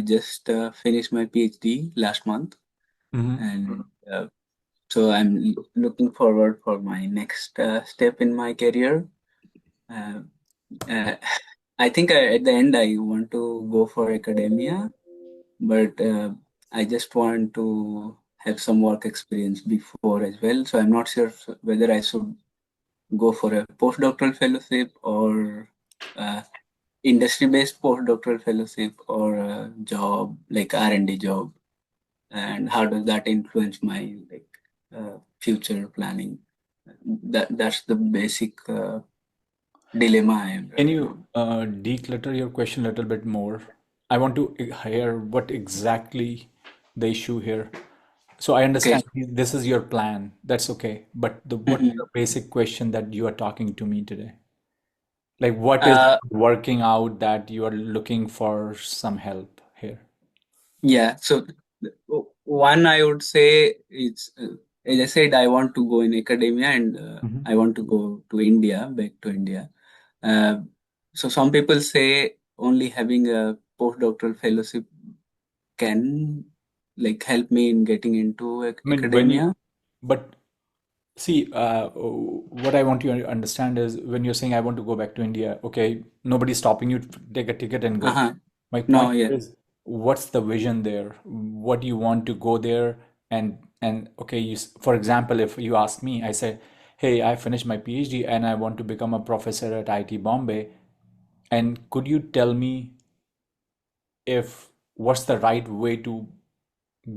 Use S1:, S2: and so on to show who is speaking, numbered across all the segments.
S1: just finished my PhD last month,
S2: Hmm.
S1: and so I'm looking forward for my next step in my career. Uh, uh, I think at the end I want to go for academia, but I just want to have some work experience before as well. So I'm not sure whether I should go for a postdoctoral fellowship or uh, industry-based postdoctoral fellowship or a job like R&D job. And how does that influence my future planning? That's the basic dilemma I am
S2: Can
S1: right now.
S2: you declutter your question a little bit more? I want to hear what exactly the issue here. So I
S1: Okay.
S2: understand this is your plan. That's okay. But what's
S1: Mhm.
S2: the basic question that you are talking to me today? Like, what is
S1: uh,
S2: working out that you are looking for some help here?
S1: yeah, so one I would say it's as I said, I want to go in academia, and
S2: Mhm.
S1: I want to go to India, back to India. uh, so some people say only having a postdoctoral fellowship can help me in getting into
S2: I mean,
S1: academia.
S2: but see, what I want you to understand is when you're saying I want to go back to India, okay, nobody's stopping you to take a ticket and go.
S1: Uh-huh.
S2: My
S1: No,
S2: point
S1: yeah.
S2: is, what's the vision there? What do you want to go there? And okay, for example, if you ask me, I say, hey, I finished my PhD and I want to become a professor at IIT Bombay. And could you tell me if what's the right way to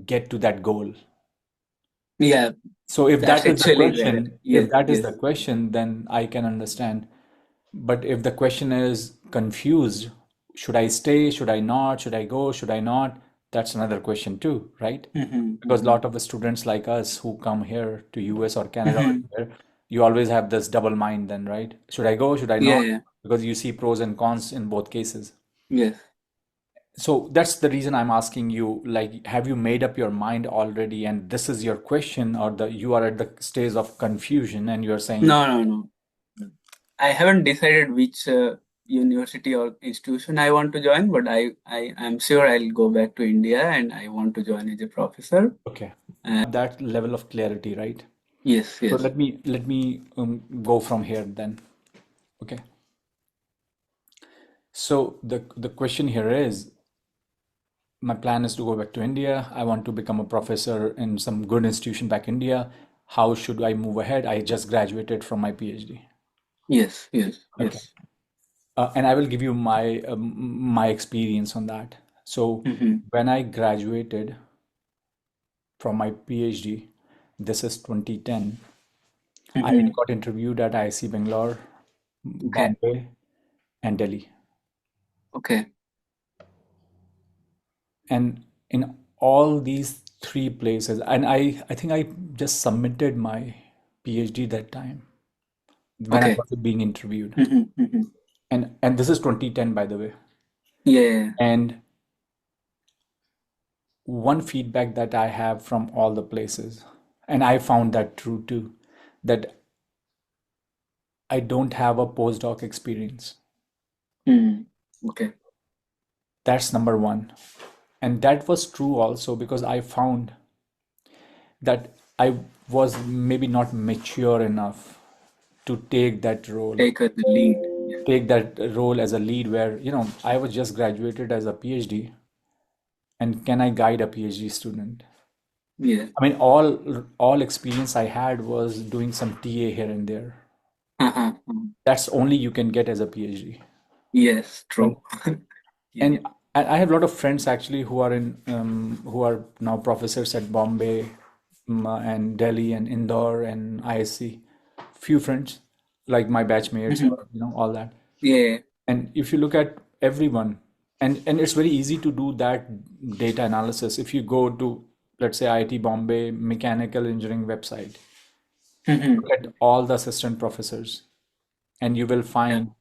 S2: get to that goal?
S1: Yeah,
S2: So if
S1: that's
S2: that is the
S1: actually there.
S2: question, if
S1: Yes,
S2: that is
S1: yes.
S2: the question, then I can understand. But if the question is confused, should I stay? Should I not? Should I go? Should I not? That's another question too, right?
S1: Hmm,
S2: Because a
S1: hmm,
S2: lot of the students like us who come here to US or Canada or
S1: hmm.
S2: here, you always have this double mind then, right? Should I go? Should I
S1: Yeah,
S2: not?
S1: yeah.
S2: Because you see pros and cons in both cases.
S1: Yes.
S2: So that's the reason I'm asking you, like, have you made up your mind already and this is your question, or the you are at the stage of confusion and you're saying,
S1: No, no, no. I haven't decided which university or institution I want to join, but I am sure I'll go back to India and I want to join as a professor.
S2: okay,
S1: Uh,
S2: that level of clarity, right?
S1: yes,
S2: So
S1: yes.
S2: let me go from here then. Okay. So the question here is, my plan is to go back to India. I want to become a professor in some good institution back in India. How should I move ahead? I just graduated from my PhD.
S1: Yes, yes,
S2: Okay.
S1: yes.
S2: And I will give you my experience on that. So
S1: Hmm,
S2: when I graduated from my PhD, this is 2010, I
S1: hmm.
S2: got interviewed at IC Bangalore,
S1: Okay,
S2: Bombay, and Delhi.
S1: okay,
S2: And in all these three places, and I think I just submitted my PhD that time when I
S1: okay.
S2: was being interviewed.
S1: Hmm, hmm.
S2: And this is 2010, by the way.
S1: Yeah.
S2: And one feedback that I have from all the places, and I found that true too, that I don't have a postdoc experience.
S1: Hmm. Okay,
S2: That's number one. And that was true also because I found that I was maybe not mature enough to
S1: take the lead. Yeah,
S2: take that role as a lead where, I was just graduated as a PhD and can I guide a PhD student?
S1: yeah.
S2: I mean, all experience I had was doing some TA here and there.
S1: Uh-huh.
S2: That's only you can get as a PhD,
S1: Yes,
S2: right?
S1: true. Yeah.
S2: And I have a lot of friends actually who are now professors at Bombay, and Delhi and Indore and ISC. Few friends like my batchmates
S1: Hmm.
S2: or all that.
S1: Yeah.
S2: And if you look at everyone, and it's very easy to do that data analysis. If you go to, let's say, IIT Bombay mechanical engineering website,
S1: Hmm.
S2: look at all the assistant professors, and you will
S1: Yeah.
S2: find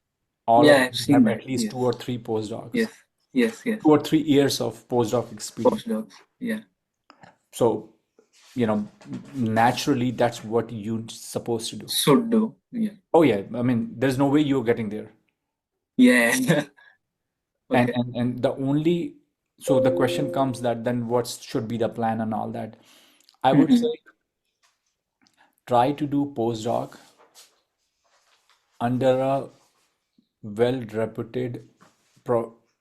S2: all
S1: Yeah,
S2: of
S1: I've
S2: them
S1: seen
S2: have
S1: that.
S2: at least two
S1: Yes.
S2: or three postdocs,
S1: Yes. Yes. Yes.
S2: 2 or 3 years of postdoc experience.
S1: Postdocs. Yeah.
S2: So, you know, naturally, that's what you're supposed to do.
S1: Should do. Yeah.
S2: Oh yeah, I mean, there's no way you're getting there.
S1: Yeah.
S2: And
S1: Okay.
S2: and and the only So the question comes that then what should be the plan and all that. I would say
S1: Mm-hmm.
S2: try to do postdoc under a well-reputed,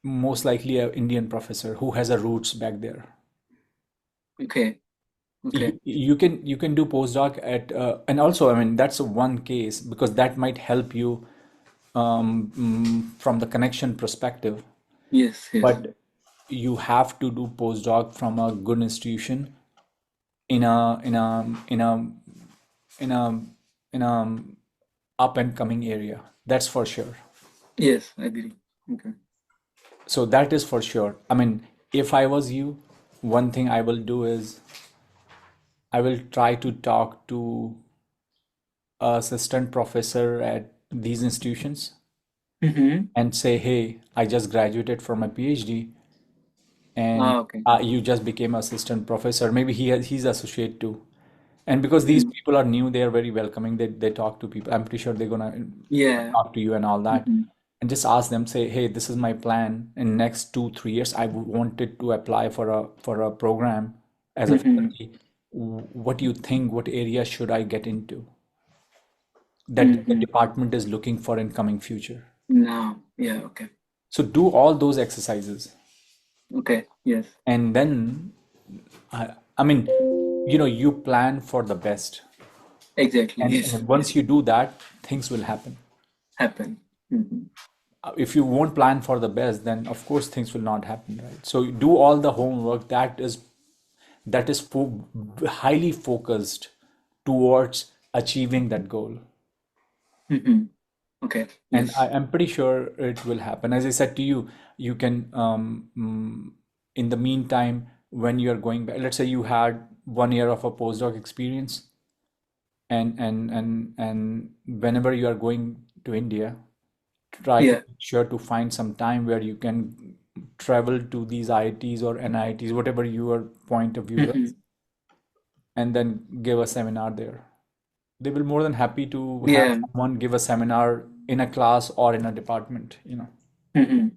S2: most likely a Indian professor who has a roots back there.
S1: Okay. Okay.
S2: You can do postdoc at and also I mean that's one case because that might help you from the connection perspective.
S1: Yes. Yes.
S2: But you have to do postdoc from a good institution in a in a in a in a in a up and coming area. That's for sure.
S1: Yes. Agree. Okay.
S2: So that is for sure. I mean, if I was you, one thing I will do is I will try to talk to a assistant professor at these institutions
S1: Mm-hmm.
S2: and say, hey, I just graduated from my PhD and
S1: Okay.
S2: you just became assistant professor. Maybe he's associate too. And because these
S1: Mm-hmm.
S2: people are new, they are very welcoming. They talk to people. I'm pretty sure they're gonna
S1: Yeah.
S2: talk to you and all that.
S1: Mm-hmm.
S2: And just ask them, say, hey, this is my plan. In next 2 3 years, I wanted to apply for a program as a
S1: Mm-hmm.
S2: faculty. What do you think? What area should I get into that the
S1: Mm-hmm.
S2: department is looking for in coming future?
S1: Now. Yeah. Okay.
S2: So do all those exercises,
S1: Okay. Yes.
S2: and then I mean, you plan for the best,
S1: Exactly. Yes.
S2: and
S1: Yes.
S2: once you do that, things will happen.
S1: Happen. Mm-hmm.
S2: If you won't plan for the best, then of course things will not happen, right? So do all the homework that is highly focused towards achieving that goal.
S1: Mm-hmm. Okay.
S2: And I
S1: Yes.
S2: am pretty sure it will happen. As I said to you, you can in the meantime, when you're going back, let's say you had 1 year of a postdoc experience, and whenever you are going to India, try to
S1: Yeah.
S2: make sure to find some time where you can travel to these IITs or NITs, whatever your point of view
S1: Mm-hmm.
S2: is, and then give a seminar there. They will more than happy to have
S1: Yeah.
S2: someone give a seminar in a class or in a department.
S1: Mm-hmm.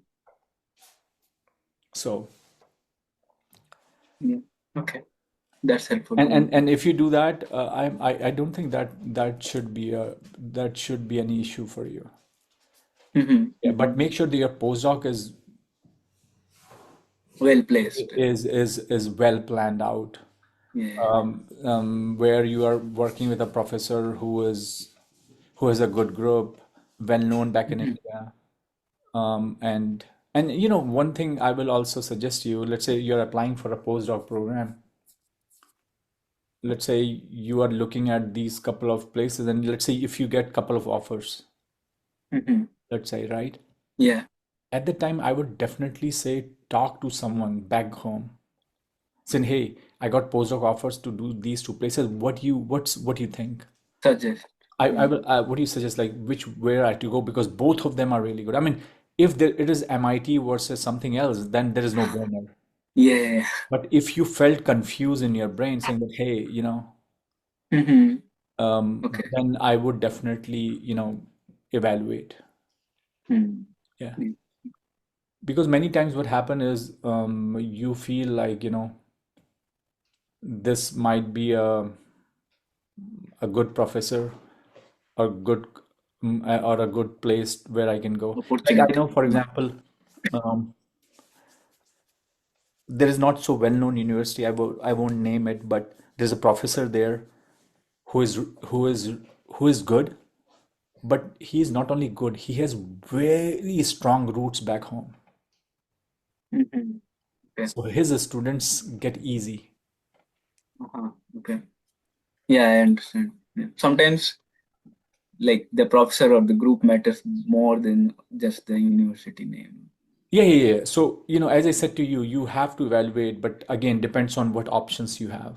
S2: So,
S1: Yeah. Okay. That's helpful.
S2: and if you do that, I don't think that should be any issue for you.
S1: Mm-hmm.
S2: Yeah,
S1: Mm-hmm.
S2: but make sure that your postdoc
S1: Well placed.
S2: is well planned out,
S1: Yeah.
S2: where you are working with a professor who is a good group, well known back in
S1: Mm-hmm.
S2: India. And one thing I will also suggest you, let's say you're applying for a postdoc program. Let's say you are looking at these couple of places, and let's say if you get couple of offers,
S1: Mm-hmm.
S2: let's say, right?
S1: Yeah.
S2: At the time, I would definitely say talk to someone back home, saying, "Hey, I got postdoc offers to do these two places. What do you think?"
S1: Suggest.
S2: I
S1: Yeah.
S2: will. What do you suggest? Like where I to go because both of them are really good. I mean, if it is MIT versus something else, then there is no brainer.
S1: Yeah.
S2: But if you felt confused in your brain, saying that, hey,
S1: Mm-hmm. Okay.
S2: then I would definitely, evaluate.
S1: Mm.
S2: Yeah,
S1: Yeah.
S2: because many times what happen is you feel like this might be a good professor or or a good place where I can go. Like I
S1: Opportunity.
S2: know, for
S1: Yeah.
S2: example, um, there is not so well-known university. I won't name it, but there's a professor there who is who is who is good, but he is not only good, he has very strong roots back home.
S1: Mm-hmm. Okay.
S2: So his students get easy.
S1: Uh-huh. Okay. Yeah, I understand. Yeah. Sometimes, like the professor or the group matters more than just the university name.
S2: Yeah, yeah, yeah. So, as I said to you, you have to evaluate, but again, depends on what options you have.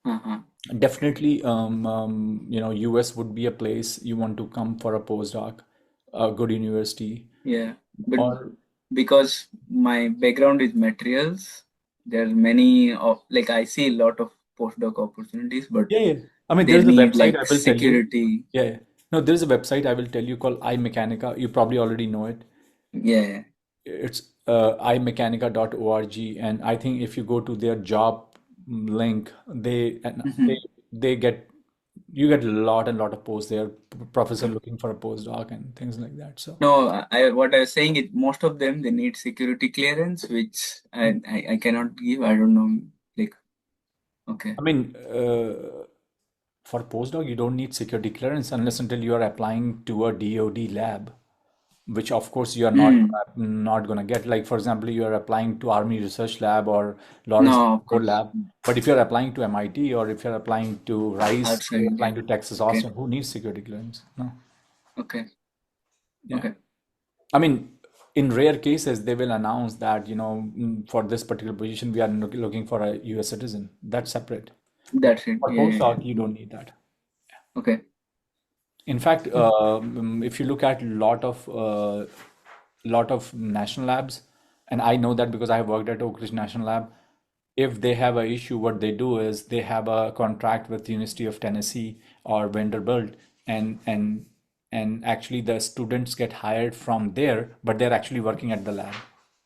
S1: Uh-huh.
S2: Definitely, US would be a place you want to come for a postdoc, a good university,
S1: Yeah. But
S2: or
S1: because my background is materials, there are many of like I see a lot of postdoc opportunities, but
S2: yeah, yeah. I mean,
S1: they
S2: there's a
S1: need
S2: website
S1: like
S2: I will tell you.
S1: security.
S2: Yeah, yeah. No, there's a website I will tell you called iMechanica. You probably already know it.
S1: Yeah.
S2: It's imechanica.org, and I think if you go to their job link,
S1: Hmm.
S2: they get you get a lot and lot of posts there, professor looking for a postdoc and things like that. So
S1: No, what I was saying is most of them they need security clearance, which I cannot give. I don't know. Like, okay.
S2: I mean, for postdoc, you don't need security clearance unless until you are applying to a DoD lab, which of course you are
S1: Mm.
S2: not gonna get. Like for example, you are applying to Army Research Lab or Lawrence
S1: No, of
S2: Livermore
S1: course.
S2: Lab. But if you're applying to MIT or if you're applying to Rice or you're
S1: Outside, yeah.
S2: applying to Texas
S1: Okay.
S2: Austin, who needs security clearance? No.
S1: Okay.
S2: Yeah.
S1: Okay.
S2: I mean, in rare cases, they will announce that, for this particular position, we are looking for a US citizen. That's separate. But
S1: That's it.
S2: for
S1: Yeah, yeah,
S2: postdoc, you
S1: yeah.
S2: don't need that.
S1: Okay.
S2: In fact,
S1: Mm.
S2: if you look at lot of national labs, and I know that because I have worked at Oak Ridge National Lab, if they have a issue, what they do is they have a contract with the University of Tennessee or Vanderbilt, and actually the students get hired from there, but they're actually working at the lab.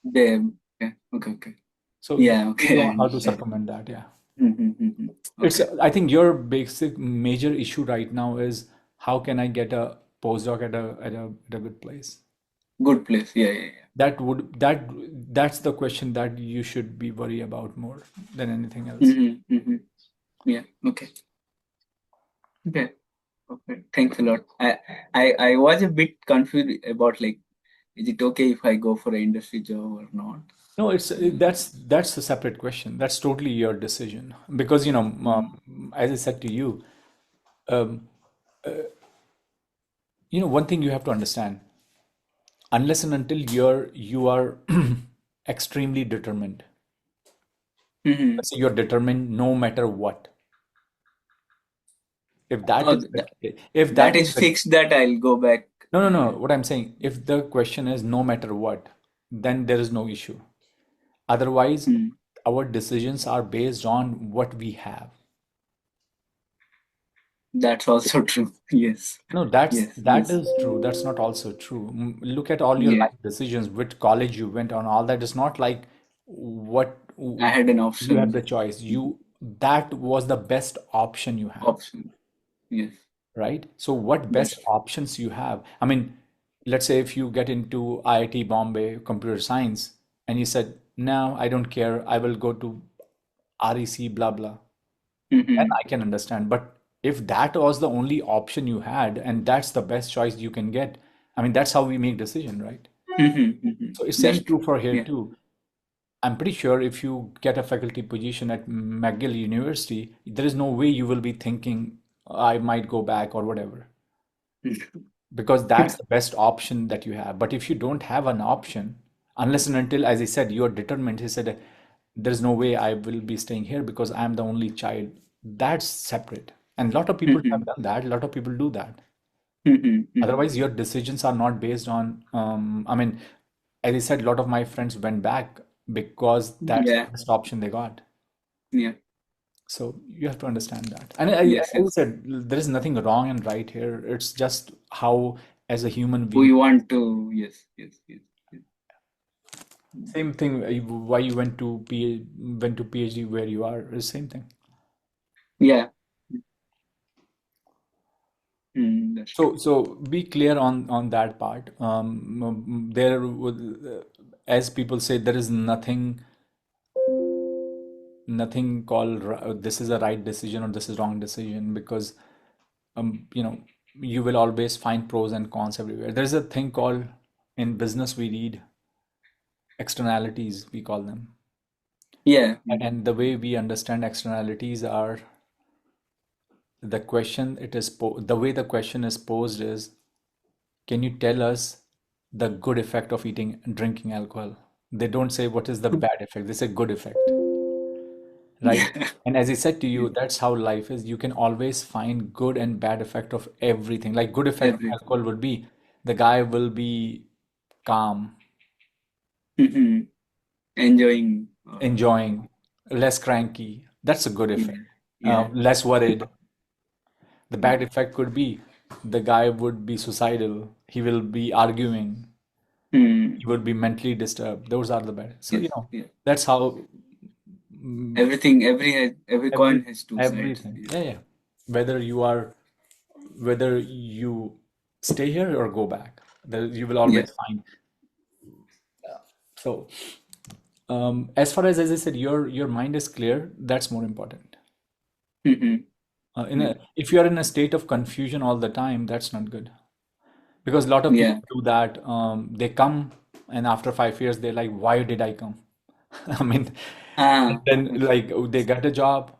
S1: There. Okay. Okay. Okay.
S2: So
S1: Yeah.
S2: you
S1: Okay. I
S2: know how to
S1: understand.
S2: circumvent that, yeah.
S1: Mm-hmm.
S2: It's,
S1: Okay.
S2: I think your basic major issue right now is how can I get a postdoc at a good place?
S1: Good place. Yeah. Yeah. Yeah.
S2: That's the question that you should be worried about more than anything else.
S1: Mm-hmm. Mm-hmm. Yeah. Okay. Okay. Okay. Thanks a lot. I was a bit confused about like, is it okay if I go for an industry job or not?
S2: No, it's
S1: Mm.
S2: that's a separate question. That's totally your decision because
S1: Mm.
S2: as I said to you, um, one thing you have to understand, unless and until you are extremely determined.
S1: Mm-hmm.
S2: Let's say you're determined no matter what. If that
S1: Oh,
S2: is the if
S1: that
S2: that is
S1: is
S2: the
S1: fixed that I'll go back.
S2: no, no, no.
S1: Uh,
S2: What I'm saying, if the question is no matter what, then there is no issue. Otherwise,
S1: mm.
S2: our decisions are based on what we have.
S1: That's also true. Yes.
S2: No, that's
S1: Yes.
S2: that
S1: Yes.
S2: is true. That's not also true. Look at all your
S1: Yeah.
S2: life decisions, which college you went on, all that is not like what
S1: I had an
S2: you have
S1: option.
S2: the choice.
S1: Mhm.
S2: That was the best option you have.
S1: Option. Yes.
S2: Right? So what best
S1: That's
S2: options you have? I mean, let's say if you get into IIT Bombay computer science and you said, no, I don't care, I will go to REC, blah, blah, then
S1: mm-hmm.
S2: I can understand. But if that was the only option you had and that's the best choice you can get, I mean, that's how we make decision, right?
S1: Mm-hmm. Mm-hmm.
S2: So it's
S1: That's
S2: same
S1: true.
S2: true for here
S1: Yeah.
S2: too. I'm pretty sure if you get a faculty position at McGill University, there is no way you will be thinking, I might go back or whatever. Because that's
S1: Yeah.
S2: the best option that you have. But if you don't have an option, unless and until, as I said, you're determined, he said, there's no way I will be staying here because I'm the only child. That's separate. And a lot of people have
S1: Mm-hmm.
S2: done that. A lot of people do that.
S1: Mm-hmm. Mm-hmm.
S2: Otherwise, your decisions are not based on, I mean, as I said, a lot of my friends went back because that's the
S1: Yeah.
S2: best option they got.
S1: Yeah.
S2: So you have to understand that. And
S1: Yes.
S2: as I
S1: Yes.
S2: said, there is nothing wrong and right here. It's just how, as a human being,
S1: We want to. Yes. Yes. Yes. Yes.
S2: same thing. Why you went to PhD where you are is same thing.
S1: Yeah. That's true.
S2: So be clear on that part. As people say, there is nothing called this is a right decision or this is wrong decision because um, you know you will always find pros and cons everywhere. There's a thing called in business we read externalities we call them,
S1: Yeah. Yeah.
S2: and the way we understand externalities are the way the question is posed is, can you tell us the good effect of eating drinking alcohol? They don't say what is the bad effect, they say good effect, right?
S1: Yeah.
S2: And as I said to
S1: Yeah.
S2: you, that's how life is. You can always find good and bad effect of everything. Like good effect of
S1: Everything.
S2: alcohol would be the guy will be calm,
S1: Mm-hmm. Enjoying.
S2: enjoying, less cranky. That's a good effect.
S1: Yeah. Yeah.
S2: Less worried. The bad
S1: Yeah.
S2: effect could be the guy would be suicidal. He will be arguing.
S1: Hmm.
S2: You would be mentally disturbed. Those are the bad. So,
S1: Yes. Yeah.
S2: that's how mm,
S1: Everything, every
S2: every
S1: coin has two sides.
S2: everything.
S1: Yeah.
S2: Yeah, yeah. Whether you are whether you stay here or go back, you will
S1: Yeah.
S2: always find. So, as I said, your mind is clear. That's more important.
S1: Hmm. Yeah.
S2: If you are in a state of confusion all the time, that's not good. Because a lot of people
S1: Yeah.
S2: do that. They come, and after 5 years, they're like, "Why did I come?" I mean, and
S1: Ah.
S2: then
S1: Yes.
S2: like they get a job.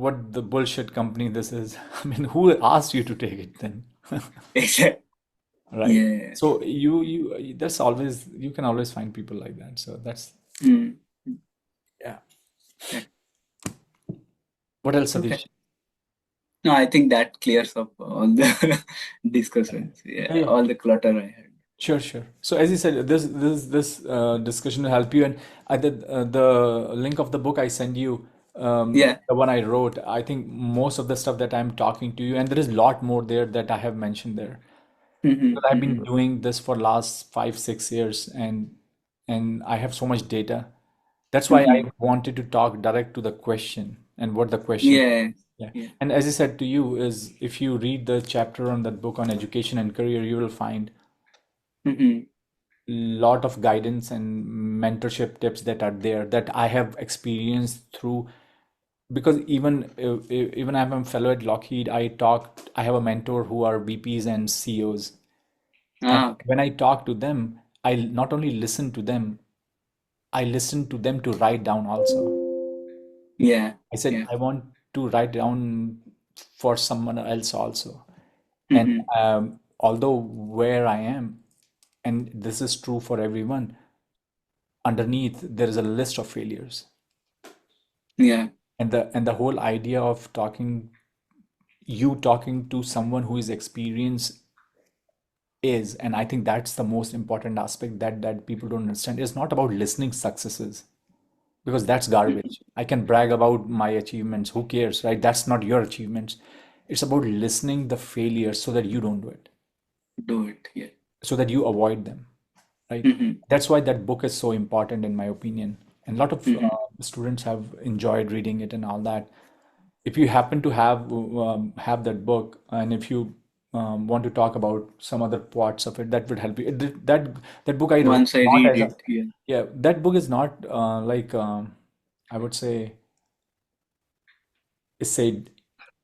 S2: What the bullshit company this is? I mean, who asked you to take it then?
S1: Exactly.
S2: Right?
S1: Yeah.
S2: So that's always you can always find people like that. So that's
S1: Hmm.
S2: yeah.
S1: Yeah.
S2: What else,
S1: Okay.
S2: Satish?
S1: No, I think that clears up all the discussions.
S2: Yeah,
S1: Yeah,
S2: yeah.
S1: all the clutter I had.
S2: Sure, sure. So as you said, this discussion will help you, and the link of the book I send you,
S1: Yeah.
S2: the one I wrote. I think most of the stuff that I'm talking to you, and there is a lot more there that I have mentioned there.
S1: Hmm.
S2: Because I've
S1: Hmm.
S2: been doing this for last 5, 6 years, and I have so much data. That's why
S1: Hmm.
S2: I wanted to talk direct to the question and what the question.
S1: Yeah.
S2: Yeah.
S1: Yeah.
S2: And as I said to you, is if you read the chapter on that book on education and career, you will find
S1: Hmm.
S2: lot of guidance and mentorship tips that are there that I have experienced through because even I'm a fellow at Lockheed, I have a mentor who are VPs and CEOs. And
S1: Ah. Okay.
S2: when I talk to them, I not only listen to them, I listen to them to write down also.
S1: Yeah.
S2: I said,
S1: Yeah.
S2: I want to write down for someone else also. And
S1: Hmm.
S2: although where I am, and this is true for everyone, underneath there is a list of failures.
S1: Yeah.
S2: And the whole idea of talking to someone who is experienced is, and I think that's the most important aspect that people don't understand, is not about listening successes because that's
S1: Mhm.
S2: garbage. I can brag about my achievements. Who cares, right? That's not your achievements. It's about listening the failures so that you don't do it,
S1: Do it. Yeah.
S2: so that you avoid them, right?
S1: Hmm.
S2: That's why that book is so important, in my opinion. And a lot of
S1: Hmm.
S2: students have enjoyed reading it and all that. If you happen to have that book, and if you want to talk about some other parts of it, that would help you. That book I wrote
S1: Once I
S2: not
S1: read
S2: as a
S1: it. Yeah.
S2: yeah, that book is not like I would say it said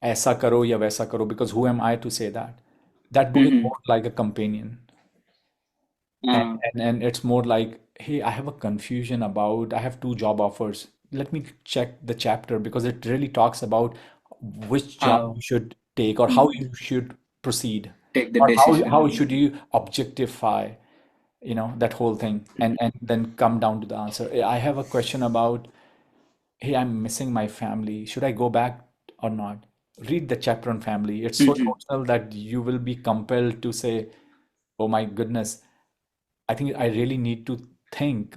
S2: ऐसा करो या वैसा करो because who am I to say that? That book is
S1: Hmm.
S2: more like a companion. and,
S1: Ah.
S2: and it's more like, hey, I have a confusion about, I have two job offers. Let me check the chapter because it really talks about which job
S1: How
S2: you should take or how
S1: mm,
S2: you should proceed
S1: take the
S2: or how
S1: decision.
S2: should you objectify, that whole thing, and then come down to the answer. I have a question about, hey, I'm missing my family. Should I go back or not? Read the chapter on family. It's so
S1: Hmm.
S2: emotional that you will be compelled to say, oh my goodness, I think I really need to think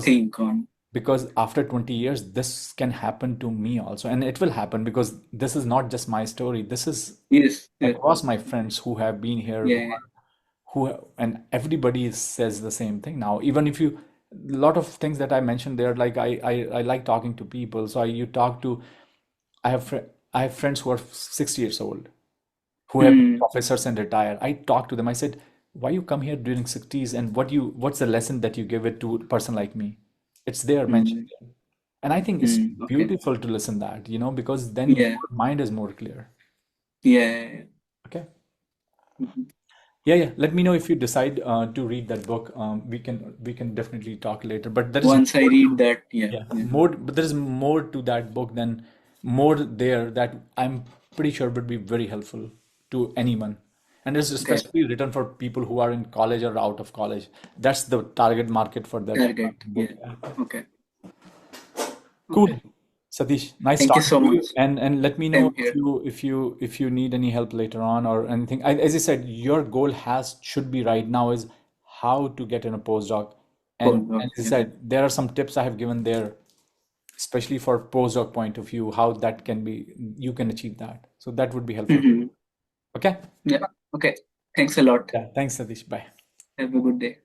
S1: Think on.
S2: because after 20 years this can happen to me also, and it will happen because this is not just my story. This is
S1: Yes. Yeah.
S2: across my friends who have been here
S1: Yeah.
S2: and everybody says the same thing now. Even if you a lot of things that I mentioned there, like I like talking to people. So you talk to I have friends who are 60 years old who have been
S1: Hmm.
S2: professors and retire. I talked to them. I said, "Why you come here during 60s, and what's the lesson that you give it to a person like me?" It's there mentioned
S1: Hmm.
S2: there. And I think it's
S1: Hmm. Okay.
S2: beautiful to listen that, because then
S1: Yeah.
S2: your mind is more clear.
S1: Yeah.
S2: Okay.
S1: Mhm.
S2: Yeah, yeah. Let me know if you decide to read that book. We can definitely talk later. But there is
S1: Once I
S2: more
S1: read
S2: to
S1: that, yeah.
S2: yeah
S1: Yeah.
S2: more. But there is more to that book than more there that I'm pretty sure would be very helpful to anyone. And it's
S1: Okay.
S2: especially written for people who are in college or out of college. That's the target market for that
S1: Target.
S2: book.
S1: Yeah.
S2: Yeah.
S1: Okay. Okay.
S2: Cool. Satish, nice
S1: Thank you
S2: talking
S1: so
S2: to
S1: much.
S2: you. And let me know
S1: Same here.
S2: if you need any help later on or anything. As I said, your goal has should be right now is how to get in a postdoc. And
S1: Postdoc.
S2: as I
S1: Yeah.
S2: said, there are some tips I have given there, especially for postdoc point of view, how that can be you can achieve that. So that would be helpful.
S1: Hmm.
S2: Okay?
S1: Yeah. Okay. Thanks a lot.
S2: Yeah. Thanks, Satish. Bye.
S1: Have a good day.